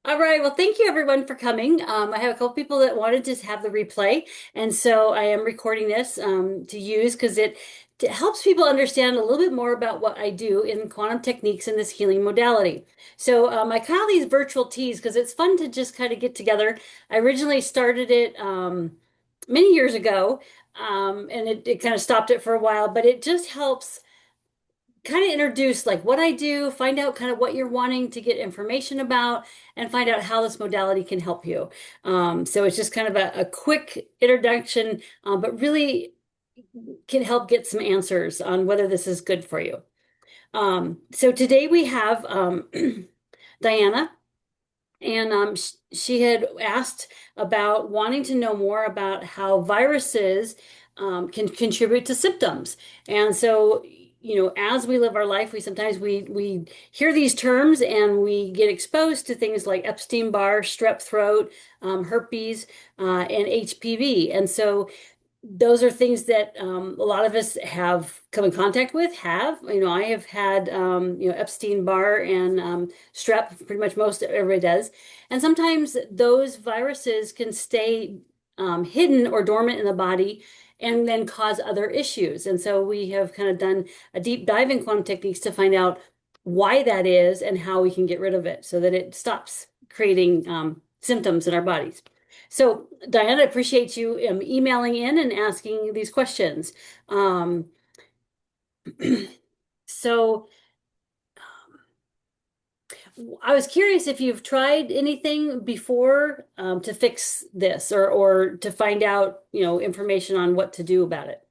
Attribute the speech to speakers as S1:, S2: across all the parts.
S1: All right. Well, thank you everyone for coming. I have a couple people that wanted to have the replay, and so I am recording this to use because it helps people understand a little bit more about what I do in quantum techniques in this healing modality. So I call these virtual teas because it's fun to just kind of get together. I originally started it many years ago, and it kind of stopped it for a while, but it just helps kind of introduce like what I do, find out kind of what you're wanting to get information about, and find out how this modality can help you. So it's just kind of a quick introduction, but really can help get some answers on whether this is good for you. So today we have Diana. And she had asked about wanting to know more about how viruses can contribute to symptoms. And so, as we live our life, we hear these terms and we get exposed to things like Epstein-Barr, strep throat, herpes, and HPV. And so those are things that a lot of us have come in contact with, I have had, Epstein-Barr and strep, pretty much most everybody does. And sometimes those viruses can stay hidden or dormant in the body and then cause other issues. And so we have kind of done a deep dive in quantum techniques to find out why that is and how we can get rid of it so that it stops creating symptoms in our bodies. So, Diana, I appreciate you emailing in and asking these questions. Um, so, I was curious if you've tried anything before to fix this or to find out, information on what to do about it.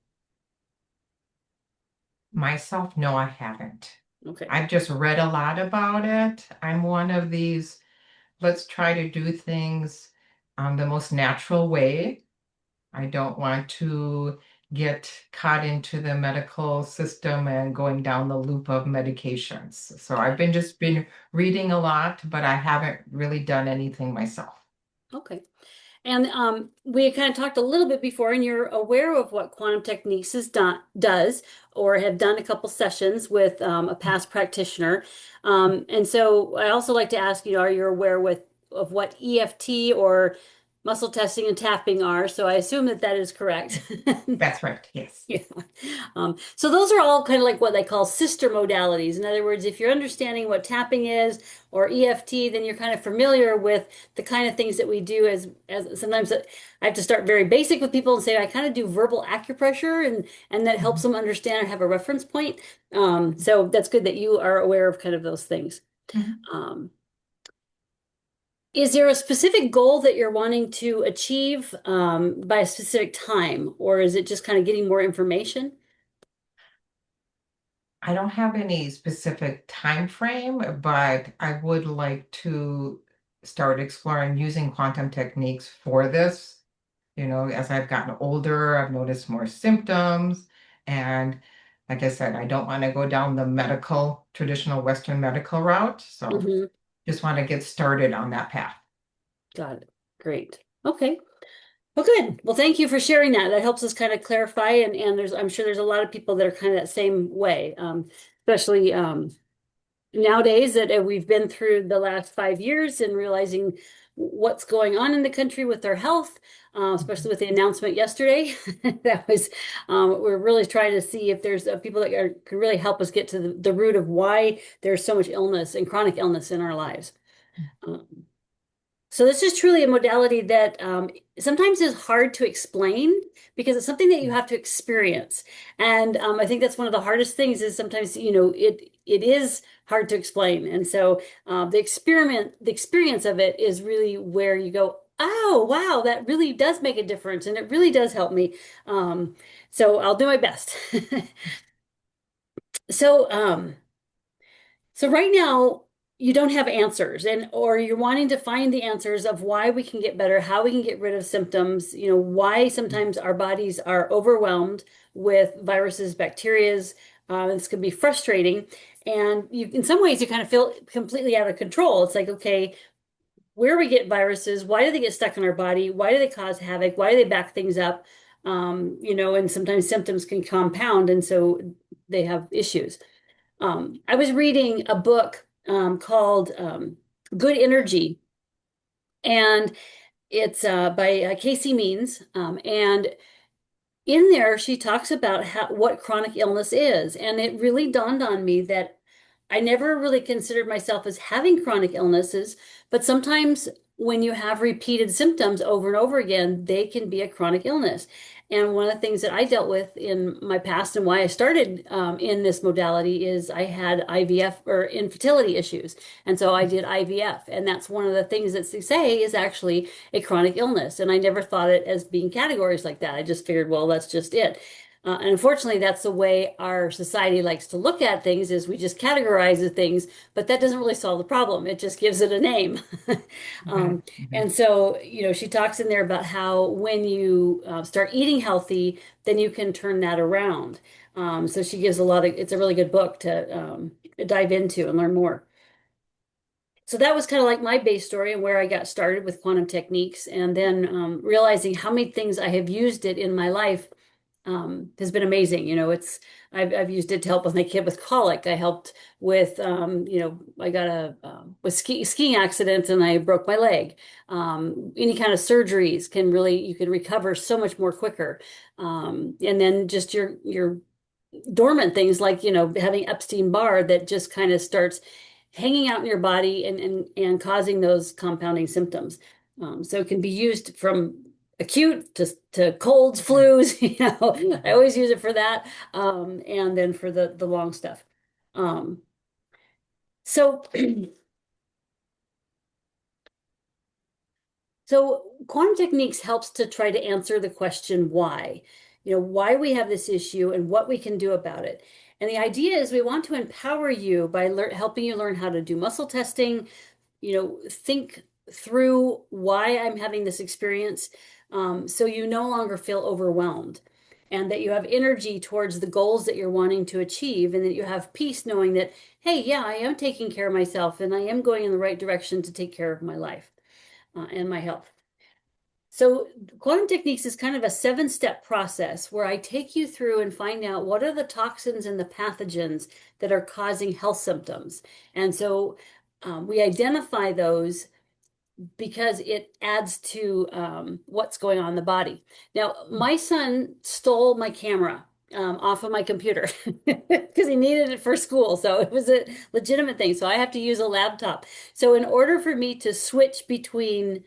S2: Myself, no, I haven't.
S1: Okay.
S2: I've just read a lot about it. I'm one of these, let's try to do things the most natural way. I don't want to get caught into the medical system and going down the loop of medications. So I've been just been reading a lot, but I haven't really done anything myself.
S1: Okay. And we kind of talked a little bit before, and you're aware of what quantum techniques does, or have done a couple sessions with a past practitioner. And so I also like to ask, are you aware of what EFT or muscle testing and tapping are? So I assume that that is correct.
S2: That's right, yes.
S1: Yeah. So those are all kind of like what they call sister modalities. In other words, if you're understanding what tapping is or EFT, then you're kind of familiar with the kind of things that we do as sometimes I have to start very basic with people and say I kind of do verbal acupressure and that helps
S2: Mhm.
S1: them understand and have a reference point. So that's good that you are aware of kind of those things.
S2: Mhm.
S1: Um, is there a specific goal that you're wanting to achieve by a specific time, or is it just kind of getting more information?
S2: I don't have any specific time frame, but I would like to start exploring using quantum techniques for this. As I've gotten older, I've noticed more symptoms. And like I said, I don't want to go down the traditional Western medical route. So
S1: Mhm.
S2: just want to get started on that path.
S1: Got it. Great. Okay. Well, good. Well, thank you for sharing that. That helps us kind of clarify, and I'm sure there's a lot of people that are kind of that same way, especially nowadays that we've been through the last 5 years and realizing what's going on in the country with their health, especially
S2: Mhm.
S1: with the announcement yesterday. That was, we're really trying to see if there's people that could really help us get to the root of why there's so much illness and chronic illness in our lives. Um, So this is truly a modality that sometimes is hard to explain because it's something that you have to experience. And I think that's one of the hardest things is sometimes, it is hard to explain. And so the experience of it is really where you go, oh, wow, that really does make a difference. And it really does help me. So I'll do my best. So, so right now, you don't have answers, and or you're wanting to find the answers of why we can get better, how we can get rid of symptoms, why sometimes our bodies are overwhelmed with viruses, bacterias. This can be frustrating. And in some ways, you kind of feel completely out of control. It's like, okay, where we get viruses, why do they get stuck in our body? Why do they cause havoc? Why do they back things up? And sometimes symptoms can compound, and so they have issues. I was reading a book called Good Energy. And it's by Casey Means. And in there, she talks about what chronic illness is. And it really dawned on me that I never really considered myself as having chronic illnesses, but sometimes when you have repeated symptoms over and over again, they can be a chronic illness. And one of the things that I dealt with in my past and why I started in this modality is I had IVF or infertility issues. And so I did IVF. And that's one of the things that they say is actually a chronic illness. And I never thought it as being categories like that. I just figured, well, that's just it. And unfortunately, that's the way our society likes to look at things is we just categorize the things, but that doesn't really solve the problem. It just gives it a name.
S2: Okay.
S1: Um, and so, she talks in there about how when you start eating healthy, then you can turn that around. So she gives it's a really good book to dive into and learn more. So that was kind of like my base story and where I got started with quantum techniques, and then realizing how many things I have used it in my life has been amazing. I've used it to help with my kid with colic. I helped with I got a with skiing accident and I broke my leg. Any kind of surgeries can really you can recover so much more quicker. And then just your dormant things like having Epstein-Barr that just kind of starts hanging out in your body and causing those compounding symptoms. So it can be used from acute to colds, flus. I always use it for that, and then for the long stuff. Um, so so quantum techniques helps to try to answer the question why. Why we have this issue and what we can do about it. And the idea is we want to empower you by helping you learn how to do muscle testing, think through why I'm having this experience, so you no longer feel overwhelmed and that you have energy towards the goals that you're wanting to achieve and that you have peace knowing that, hey, yeah, I am taking care of myself and I am going in the right direction to take care of my life and my health. So, quantum techniques is kind of a seven-step process where I take you through and find out what are the toxins and the pathogens that are causing health symptoms. And so we identify those because it adds to what's going on in the body. Now, my son stole my camera off of my computer because he needed it for school. So it was a legitimate thing. So I have to use a laptop. So in order for me to switch between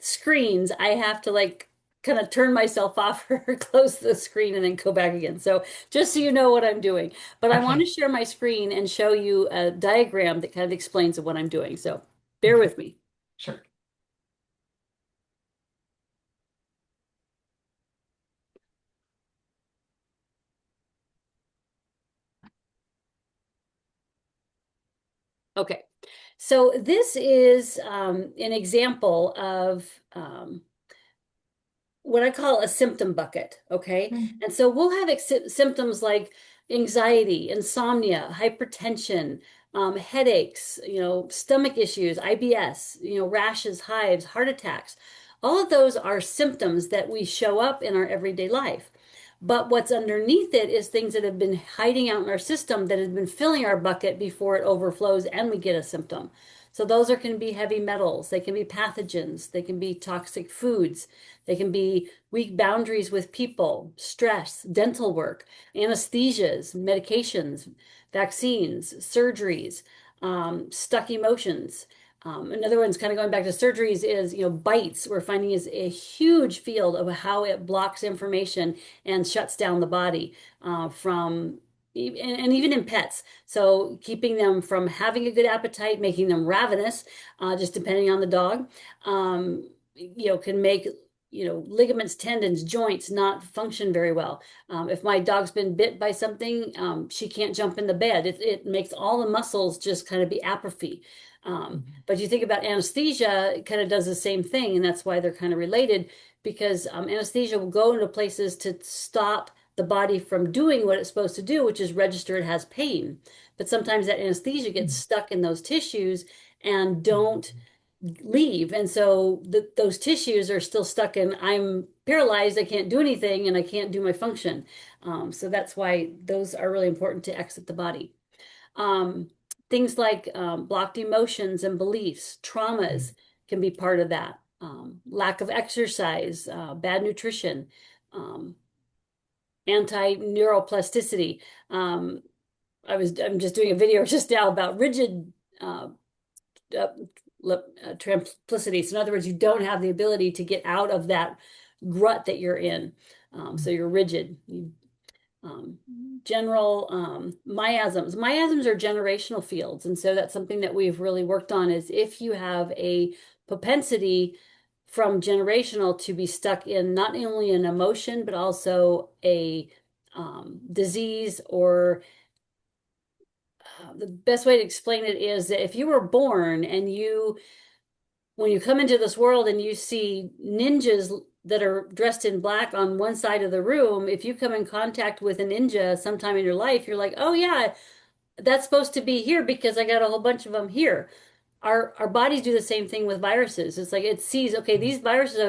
S1: screens, I have to like kind of turn myself off or close the screen and then go back again. So just so you know what I'm doing. But I want to
S2: Okay.
S1: share my screen and show you a diagram that kind of explains what I'm doing. So bear
S2: Okay.
S1: with me.
S2: Sure.
S1: Okay, so this is an example of what I call a symptom bucket. Okay,
S2: Mm.
S1: and so we'll have symptoms like anxiety, insomnia, hypertension, headaches, stomach issues, IBS, rashes, hives, heart attacks. All of those are symptoms that we show up in our everyday life. But what's underneath it is things that have been hiding out in our system that have been filling our bucket before it overflows and we get a symptom. So those can be heavy metals, they can be pathogens, they can be toxic foods, they can be weak boundaries with people, stress, dental work, anesthesias, medications, vaccines, surgeries, stuck emotions. Another one's kind of going back to surgeries is, bites we're finding is a huge field of how it blocks information and shuts down the body from and even in pets. So keeping them from having a good appetite, making them ravenous, just depending on the dog, can make ligaments, tendons, joints not function very well. If my dog's been bit by something, she can't jump in the bed. It makes all the muscles just kind of be atrophy.
S2: Mhm.
S1: But you think about anesthesia, it kind of does the same thing, and that's why they're kind of related because anesthesia will go into places to stop the body from doing what it's supposed to do, which is register it has pain. But sometimes that anesthesia gets
S2: Mhm.
S1: stuck in those tissues and don't
S2: Mhm.
S1: leave. And so those tissues are still stuck in, I'm paralyzed, I can't do anything, and I can't do my function. So that's why those are really important to exit the body. Um, things like blocked emotions and beliefs, traumas can be part of that. Lack of exercise, bad nutrition, um, anti-neuroplasticity. Um, I'm just doing a video just now about rigid uh, trimplicity. So in other words, you don't have the ability to get out of that rut that you're in. So you're rigid. Um, General miasms. Miasms are generational fields, and so that's something that we've really worked on. Is if you have a propensity from generational to be stuck in not only an emotion but also a disease or the best way to explain it is that if you were born and when you come into this world and you see ninjas that are dressed in black on one side of the room, if you come in contact with a ninja sometime in your life, you're like, oh yeah, that's supposed to be here because I got a whole bunch of them here. Our bodies do the same thing with viruses. It's like it sees, okay, these viruses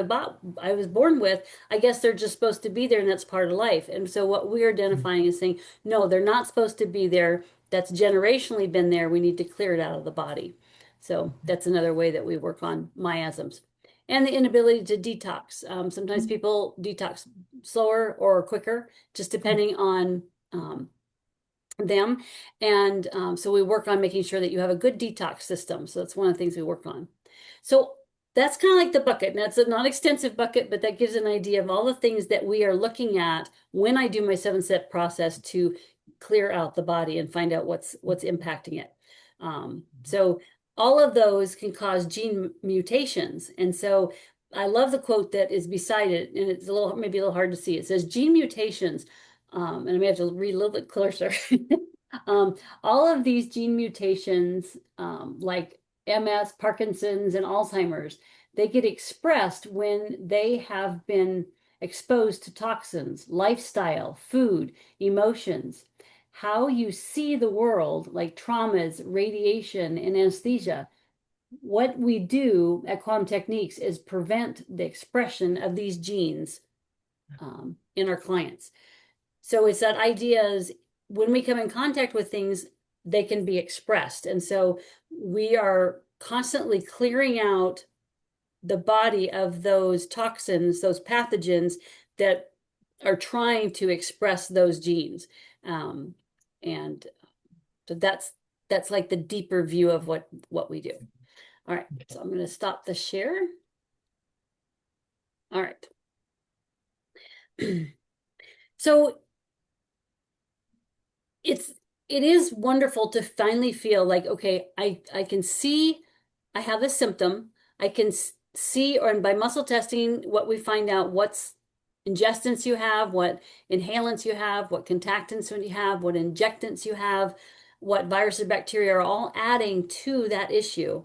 S1: I was born with, I guess they're just supposed to be there and that's part of life. And so what we're identifying is saying, no, they're not supposed to be there. That's generationally been there. We need to clear it out of the body. So that's another way that we work on miasms. And the inability to detox. Sometimes people detox slower or quicker, just depending on them. And so we work on making sure that you have a good detox system. So that's one of the things we work on. So that's kind of like the bucket. And that's a non-extensive bucket, but that gives an idea of all the things that we are looking at when I do my 7-step process to clear out the body and find out what's impacting it. So all of those can cause gene mutations. And so I love the quote that is beside it, and it's maybe a little hard to see. It says gene mutations, and I may have to read a little bit closer. All of these gene mutations, like MS, Parkinson's, and Alzheimer's, they get expressed when they have been exposed to toxins, lifestyle, food, emotions, how you see the world, like traumas, radiation, and anesthesia. What we do at Quantum Techniques is prevent the expression of these genes in our clients. So it's that idea is when we come in contact with things, they can be expressed. And so we are constantly clearing out the body of those toxins, those pathogens that are trying to express those genes. Um, and so that's like the deeper view of what we do. All right, so I'm going to stop the share. All right. So it is wonderful to finally feel like, okay, I can see I have a symptom. I can see, or by muscle testing, what we find out what's ingestants you have, what inhalants you have, what contactants you have, what injectants you have, what viruses, bacteria are all adding to that issue.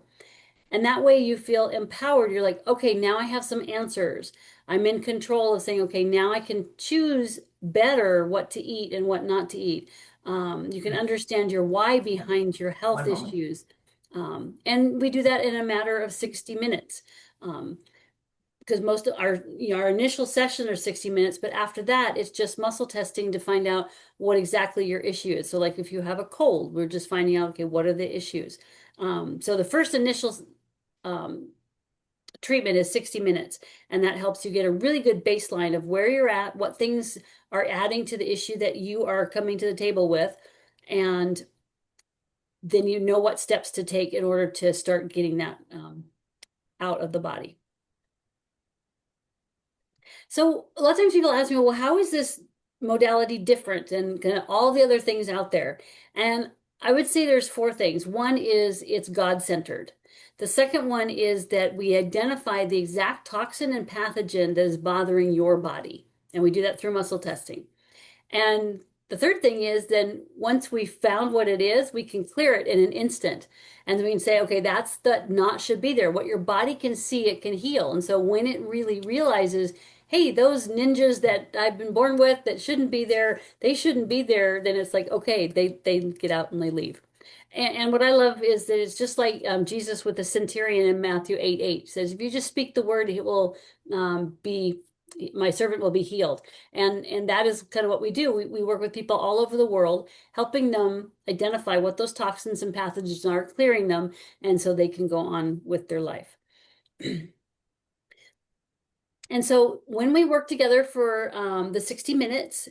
S1: And that way you feel empowered. You're like, okay, now I have some answers. I'm in control of saying, okay, now I can choose better what to eat and what not to eat. You can understand your why behind your health
S2: One moment.
S1: issues. And we do that in a matter of 60 minutes. Because most of our initial session are 60 minutes, but after that, it's just muscle testing to find out what exactly your issue is. So like if you have a cold, we're just finding out, okay, what are the issues? So the first initial um, treatment is 60 minutes, and that helps you get a really good baseline of where you're at, what things are adding to the issue that you are coming to the table with, and then you know what steps to take in order to start getting that out of the body. So a lot of times people ask me, well, how is this modality different than kind of all the other things out there? And I would say there's 4 things. One is it's God-centered. The second one is that we identify the exact toxin and pathogen that is bothering your body. And we do that through muscle testing. And the third thing is then once we found what it is, we can clear it in an instant. And we can say, okay, that's the not should be there. What your body can see, it can heal. And so when it really realizes, hey, those ninjas that I've been born with that shouldn't be there, they shouldn't be there, then it's like, okay, they get out and they leave. And what I love is that it's just like Jesus with the centurion in Matthew 8:8 says, if you just speak the word, it will be my servant will be healed. And that is kind of what we do. We work with people all over the world, helping them identify what those toxins and pathogens are, clearing them, and so they can go on with their life. And so when we work together for the 60 minutes,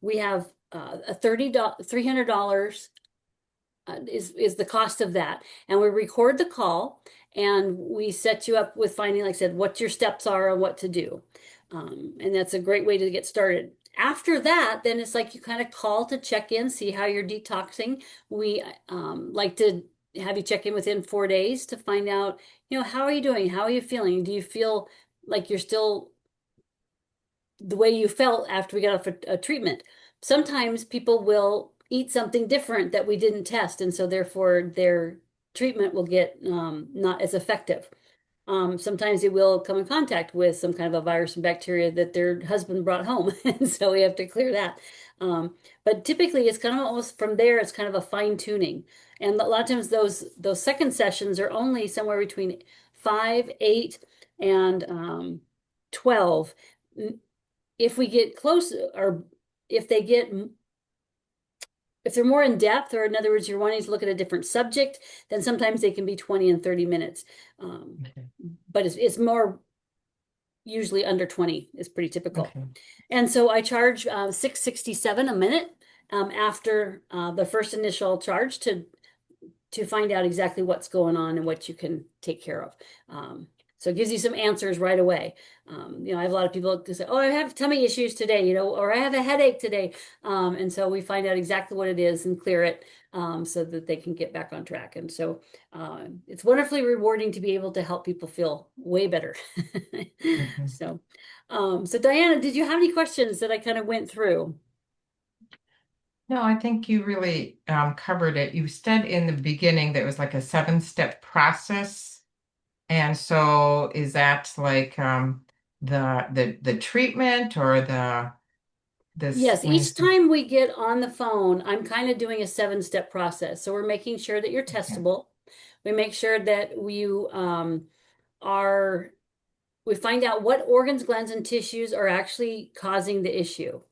S1: we have a $300 is the cost of that. And we record the call and we set you up with finding, like I said, what your steps are and what to do. And that's a great way to get started. After that, then it's like you kind of call to check in, see how you're detoxing. We like to have you check in within 4 days to find out, how are you doing? How are you feeling? Do you feel like you're still the way you felt after we got off a treatment? Sometimes people will eat something different that we didn't test, and so therefore their treatment will get not as effective. Sometimes they will come in contact with some kind of a virus and bacteria that their husband brought home, and so we have to clear that. But typically, it's kind of almost from there. It's kind of a fine tuning, and a lot of times those second sessions are only somewhere between 5, 8, and 12. If we get close, or if they get if they're more in depth, or in other words, you're wanting to look at a different subject, then sometimes they can be 20 and 30 minutes. Um,
S2: Okay.
S1: but it's more usually under 20 is pretty typical.
S2: Okay.
S1: And so I charge $6.67 a minute after the first initial charge to find out exactly what's going on and what you can take care of. So it gives you some answers right away. I have a lot of people who say, "Oh, I have tummy issues today," or "I have a headache today," and so we find out exactly what it is and clear it so that they can get back on track. And so it's wonderfully rewarding to be able to help people feel way better.
S2: Mhm.
S1: So, so Diana, did you have any questions that I kind of went through?
S2: No, I think you really covered it. You said in the beginning that it was like a 7-step process. And so is that like the treatment or the this
S1: Yes,
S2: when you
S1: each
S2: say
S1: time we get on the phone, I'm kind of doing a 7-step process. So we're making sure that you're
S2: okay.
S1: testable. We make sure that are, we find out what organs, glands, and tissues are actually causing the issue.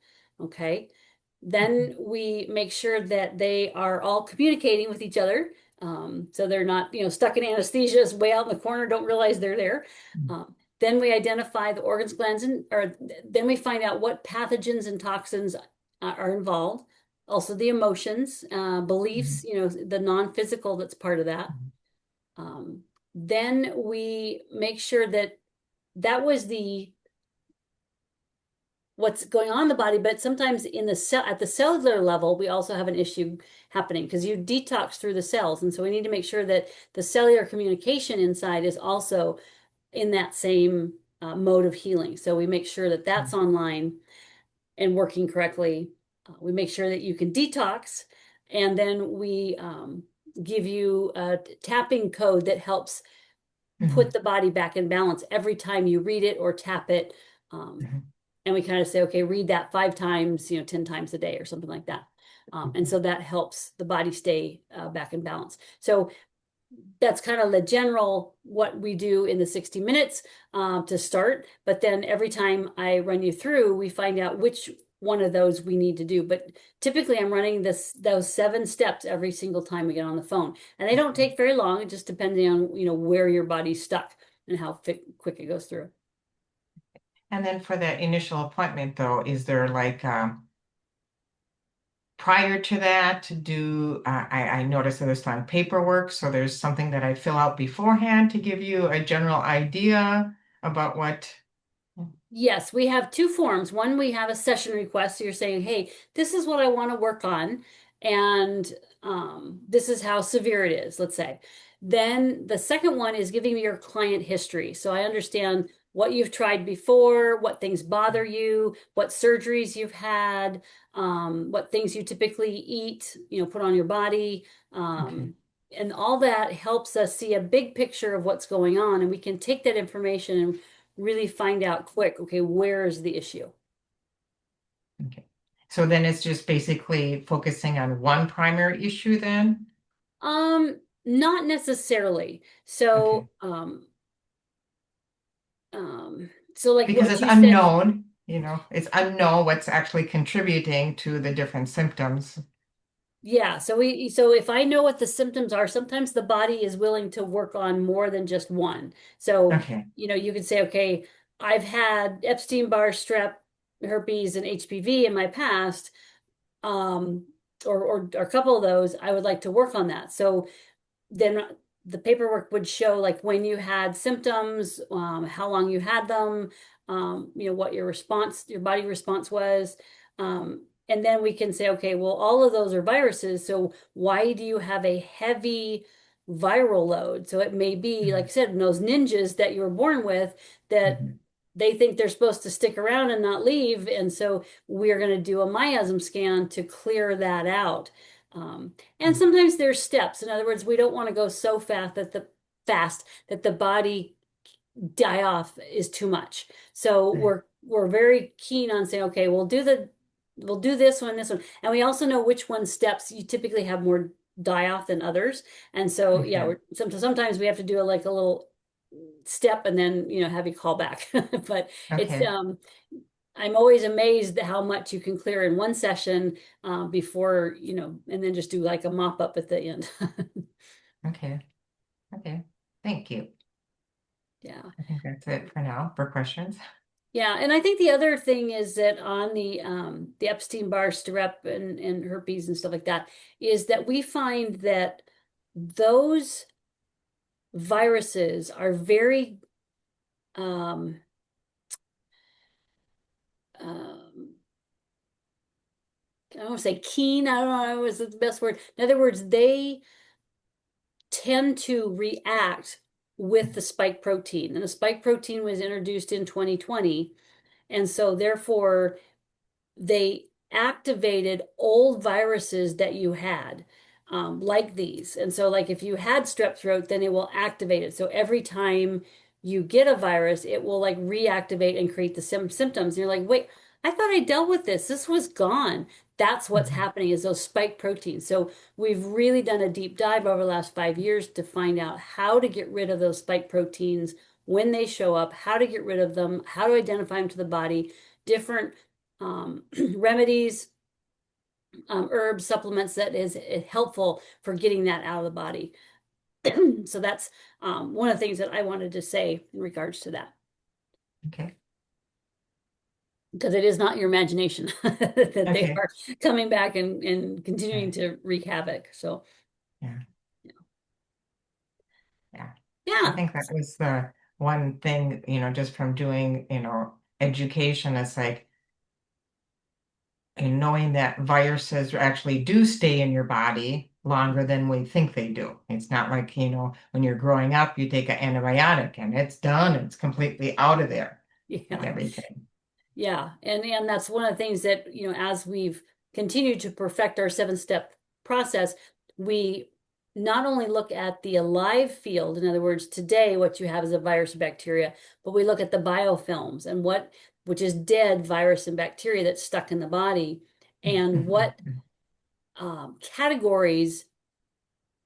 S1: Okay.
S2: Mhm.
S1: Then we make sure that they are all communicating with each other. So they're not, stuck in anesthesia, way out in the corner, don't realize they're there. Then we identify the organs, glands, or then we find out what pathogens and toxins are involved. Also, the emotions, beliefs,
S2: Mhm.
S1: the non-physical that's part of that.
S2: Mhm.
S1: Um, then we make sure that that was the what's going on in the body, but sometimes in the cell at the cellular level, we also have an issue happening because you detox through the cells. And so we need to make sure that the cellular communication inside is also in that same mode of healing. So we make sure that that's
S2: Mhm.
S1: online and working correctly. We make sure that you can detox, and then we give you a tapping code that helps put
S2: Mhm.
S1: the body back in balance every time you read it or tap it. Um,
S2: Mhm.
S1: and we kind of say, okay, read that 5 times, 10 times a day or something like that. And
S2: Mhm.
S1: so that helps the body stay back in balance. So that's kind of the general what we do in the 60 minutes to start. But then every time I run you through, we find out which one of those we need to do. But typically, I'm running those 7 steps every single time we get on the phone, and they don't take very long. It just depending on where your body's stuck and how quick it goes through.
S2: And then for the initial appointment though, is there like prior to that to do I noticed that there's some paperwork, so there's something that I fill out beforehand to give you a general idea about what.
S1: Yes, we have 2 forms. One, we have a session request. So you're saying, hey, this is what I want to work on, and this is how severe it is, let's say. Then the second one is giving me your client history. So I understand what you've tried before, what things bother you, what surgeries you've had, what things you typically eat, put on your body.
S2: Okay.
S1: And all that helps us see a big picture of what's going on, and we can take that information and really find out quick, okay, where is the issue?
S2: Okay. So then it's just basically focusing on one primary issue then?
S1: Not necessarily.
S2: Okay.
S1: So, So like
S2: Because
S1: what
S2: it's
S1: you said,
S2: unknown, it's unknown what's actually contributing to the different symptoms.
S1: yeah. So if I know what the symptoms are, sometimes the body is willing to work on more than just one. So,
S2: Okay.
S1: you could say, okay, I've had Epstein-Barr strep, herpes, and HPV in my past, um, or a couple of those. I would like to work on that. So then the paperwork would show like when you had symptoms, how long you had them, what your body response was. And then we can say, okay, well, all of those are viruses. So why do you have a heavy viral load? So it may be, like I
S2: Mhm.
S1: said, those ninjas that you were born with that
S2: Mhm.
S1: they think they're supposed to stick around and not leave. And so we're going to do a miasm scan to clear that out. And sometimes there's steps. In other words, we don't want to go so fast that the body die off is too much. So
S2: Right.
S1: we're very keen on saying, okay, we'll do this one, and we also know which one steps you typically have more die off than others. And so yeah,
S2: Okay.
S1: sometimes we have to do like a little step and then have you call back. But it's
S2: Okay.
S1: I'm always amazed at how much you can clear in one session before, and then just do like a mop up at the end.
S2: Okay. Okay. Thank you.
S1: Yeah.
S2: I think that's it for now for questions.
S1: Yeah. And I think the other thing is that on the Epstein-Barr strep and herpes and stuff like that is that we find that those viruses are very um, um, I don't want to say keen. I don't know is the best word. In other words, they tend to react with the spike protein. And the spike protein was introduced in 2020. And so, therefore, they activated old viruses that you had, like these. And so, like if you had strep throat, then it will activate it. So every time you get a virus, it will like reactivate and create the symptoms. And you're like, wait, I thought I dealt with this. This was gone. That's what's
S2: Mhm.
S1: happening is those spike proteins. So we've really done a deep dive over the last 5 years to find out how to get rid of those spike proteins when they show up, how to get rid of them, how to identify them to the body, different remedies, herbs, supplements that is helpful for getting that out of the body. So that's one of the things that I wanted to say in regards to that,
S2: Okay.
S1: because it is not your imagination that they
S2: Okay.
S1: are coming back and continuing
S2: Yeah.
S1: to wreak havoc. So
S2: Yeah. Yeah. I
S1: yeah,
S2: think that was the one thing, just from doing, education, it's like, and knowing that viruses actually do stay in your body longer than we think they do. It's not like, when you're growing up, you take an antibiotic and it's done, it's completely out of there and
S1: yeah.
S2: everything.
S1: Yeah, and that's one of the things that, as we've continued to perfect our 7-step process, we not only look at the alive field, in other words, today what you have is a virus or bacteria, but we look at the biofilms and which is dead virus and bacteria that's stuck in the body, and what categories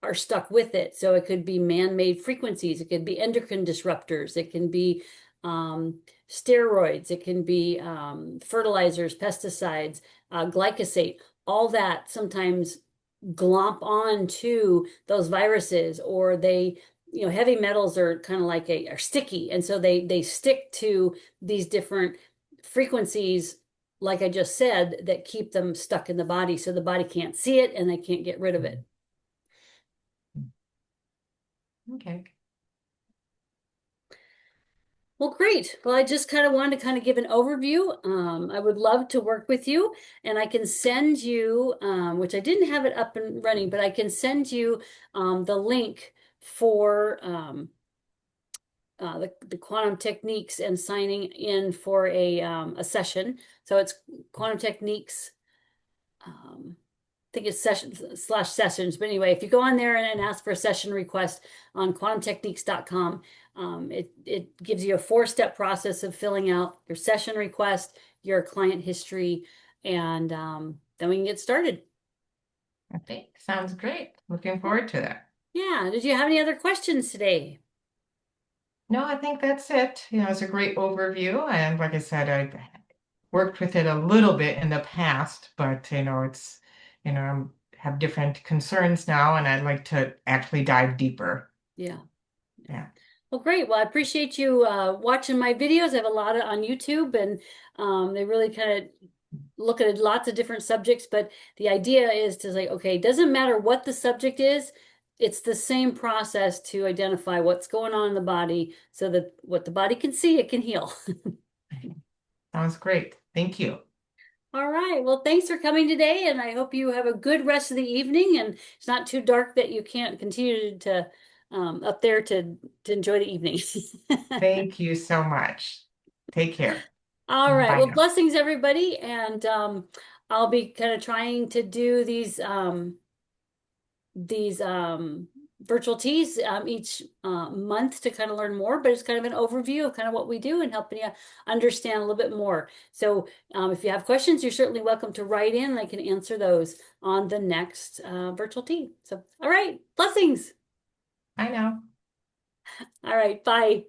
S1: are stuck with it. So it could be man-made frequencies, it could be endocrine disruptors, it can be steroids, it can be fertilizers, pesticides, glyphosate, all that sometimes glomp on to those viruses, or heavy metals are kind of like are sticky, and so they stick to these different frequencies, like I just said, that keep them stuck in the body, so the body can't see it and they can't get rid of it.
S2: Okay.
S1: Well, great. Well, I just kind of wanted to kind of give an overview. I would love to work with you, and I can send you, which I didn't have it up and running, but I can send you the link for the quantum techniques and signing in for a session. So it's quantum techniques. I think it's sessions/sessions. But anyway, if you go on there and ask for a session request on quantumtechniques.com, it gives you a 4-step process of filling out your session request, your client history, and then we can get started.
S2: Okay. Sounds great. Looking forward to that.
S1: Yeah. Did you have any other questions today?
S2: No, I think that's it. It's a great overview. And like I said, I worked with it a little bit in the past, but I have different concerns now, and I'd like to actually dive deeper.
S1: Yeah.
S2: Yeah.
S1: Well, great. Well, I appreciate you watching my videos. I have a lot of on YouTube, and they really kind of look at lots of different subjects. But the idea is to say, okay, it doesn't matter what the subject is, it's the same process to identify what's going on in the body so that what the body can see, it can heal.
S2: Sounds great. Thank you.
S1: All right. Well, thanks for coming today, and I hope you have a good rest of the evening. And it's not too dark that you can't continue to up there to enjoy the evening.
S2: Thank you so much. Take care.
S1: All right.
S2: Bye
S1: Well,
S2: now.
S1: blessings, everybody. And I'll be kind of trying to do these virtual teas each month to kind of learn more, but it's kind of an overview of kind of what we do and helping you understand a little bit more. So if you have questions, you're certainly welcome to write in and I can answer those on the next virtual tea. So, all right. Blessings.
S2: Bye now.
S1: All right. Bye.